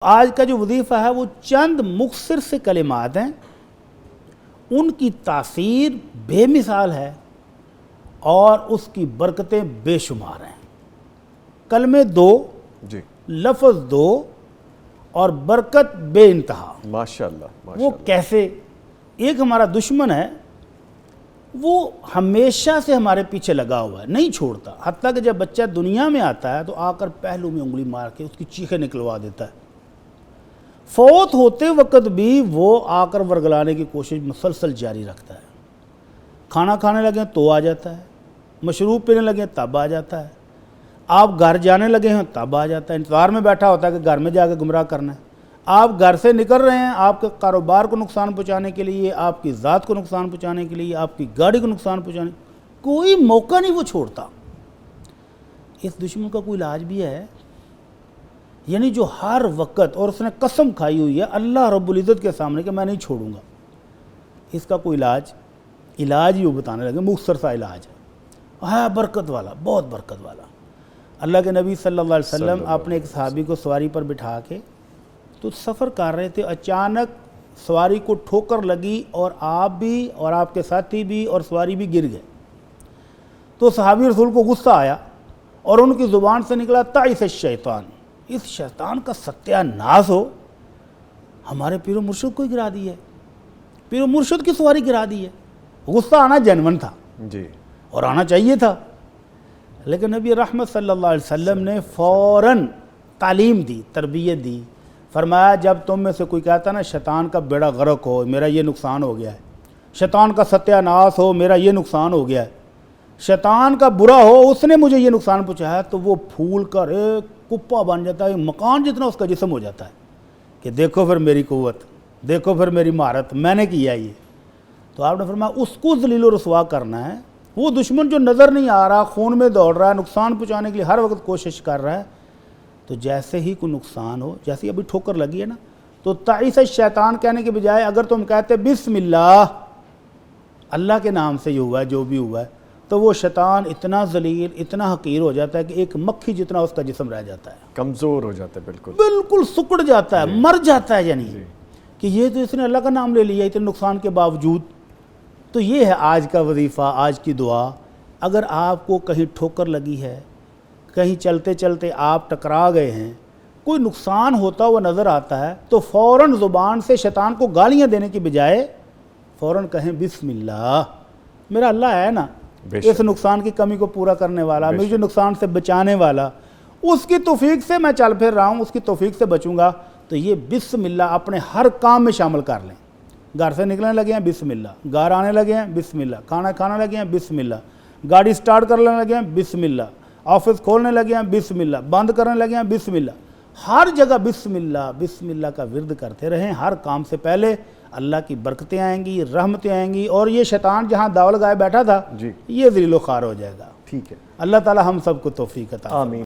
آج کا جو وظیفہ ہے وہ چند مختصر سے کلمات ہیں، ان کی تاثیر بے مثال ہے اور اس کی برکتیں بے شمار ہیں۔ کلمے دو، لفظ دو اور برکت بے انتہا۔ ماشاءاللہ۔ وہ کیسے؟ ایک ہمارا دشمن ہے، وہ ہمیشہ سے ہمارے پیچھے لگا ہوا ہے، نہیں چھوڑتا، حتیٰ کہ جب بچہ دنیا میں آتا ہے تو آ کر پہلو میں انگلی مار کے اس کی چیخیں نکلوا دیتا ہے۔ فوت ہوتے وقت بھی وہ آ کر ورگلانے کی کوشش مسلسل جاری رکھتا ہے۔ کھانا کھانے لگے تو آ جاتا ہے، مشروب پینے لگے تب آ جاتا ہے، آپ گھر جانے لگے ہیں تب آ جاتا ہے، انتظار میں بیٹھا ہوتا ہے کہ گھر میں جا کے گمراہ کرنا ہے۔ آپ گھر سے نکل رہے ہیں آپ کے کاروبار کو نقصان پہنچانے کے لیے، آپ کی ذات کو نقصان پہنچانے کے لیے، آپ کی گاڑی کو نقصان پہنچانے، کوئی موقع نہیں وہ چھوڑتا۔ اس دشمن کا کوئی علاج بھی ہے، یعنی جو ہر وقت، اور اس نے قسم کھائی ہوئی ہے اللہ رب العزت کے سامنے کہ میں نہیں چھوڑوں گا، اس کا کوئی علاج ہی وہ بتانے لگے، مختصر سا علاج ہے برکت والا، بہت برکت والا۔ اللہ کے نبی صلی اللہ علیہ وسلم اپنے ایک صحابی کو سواری پر بٹھا کے تو سفر کر رہے تھے، اچانک سواری کو ٹھوکر لگی اور آپ بھی اور آپ کے ساتھی بھی اور سواری بھی گر گئے۔ تو صحابی رسول کو غصہ آیا اور ان کی زبان سے نکلا تعیس الشیطان، اس شیطان کا ستیہ ناس ہو، ہمارے پیر و مرشد کو گرا دی ہے، پیر و مرشد کی سواری گرا دی ہے۔ غصہ آنا جنون تھا جی، اور آنا چاہیے تھا، لیکن نبی رحمت صلی اللہ علیہ وسلم نے فوراً تعلیم دی، تربیت دی، فرمایا جب تم میں سے کوئی کہتا نا شیطان کا بیڑا غرق ہو، میرا یہ نقصان ہو گیا ہے، شیطان کا ستیہ ناس ہو، میرا یہ نقصان ہو گیا ہے، شیطان کا برا ہو، اس نے مجھے یہ نقصان پہنچایا، تو وہ پھول کر ایک کپا بن جاتا ہے، مکان جتنا اس کا جسم ہو جاتا ہے کہ دیکھو پھر میری قوت، دیکھو پھر میری مہارت، میں نے کیا یہ۔ تو آپ نے فرمایا اس کو ذلیل و رسوا کرنا ہے، وہ دشمن جو نظر نہیں آ رہا، خون میں دوڑ رہا ہے، نقصان پہنچانے کے لیے ہر وقت کوشش کر رہا ہے، تو جیسے ہی کوئی نقصان ہو، جیسے ہی ابھی ٹھوکر لگی ہے نا، تو تعیس الشیطان کہنے کے بجائے اگر تم کہتے بسم اللہ، اللہ کے نام سے یہ ہوا ہے جو بھی ہوا ہے، تو وہ شیطان اتنا ذلیل، اتنا حقیر ہو جاتا ہے کہ ایک مکھی جتنا اس کا جسم رہ جاتا ہے، کمزور ہو جاتا ہے، بالکل سکڑ جاتا ہے، مر جاتا ہے، یعنی کہ یہ تو اس نے اللہ کا نام لے لیا اتنے نقصان کے باوجود۔ تو یہ ہے آج کا وظیفہ، آج کی دعا۔ اگر آپ کو کہیں ٹھوکر لگی ہے، کہیں چلتے چلتے آپ ٹکرا گئے ہیں، کوئی نقصان ہوتا ہوا نظر آتا ہے، تو فوراً زبان سے شیطان کو گالیاں دینے کی بجائے فوراً کہیں بسم اللہ، میرا اللہ ہے نا اس نقصان کی کمی کو پورا کرنے والا، مجھے نقصان سے بچانے والا، اس کی توفیق سے میں چل پھر رہا ہوں، اس کی توفیق سے بچوں گا۔ تو یہ بسم اللہ اپنے ہر کام میں شامل کر لیں۔ گھر سے نکلنے لگے ہیں بسم اللہ، گھر آنے لگے ہیں بسم اللہ، کھانا کھانا لگے ہیں بسم اللہ، گاڑی سٹارٹ کرنے لگے ہیں بسم اللہ، آفس کھولنے لگے ہیں بسم اللہ، بند کرنے لگے ہیں بسم اللہ، ہر جگہ بسم اللہ کا ورد کرتے رہیں۔ ہر کام سے پہلے اللہ کی برکتیں آئیں گی، رحمتیں آئیں گی، اور یہ شیطان جہاں داؤ لگائے بیٹھا تھا یہ ذلیل و خوار ہو جائے گا۔ ٹھیک ہے، اللہ تعالی ہم سب کو توفیق عطا فرمائے۔ آمین۔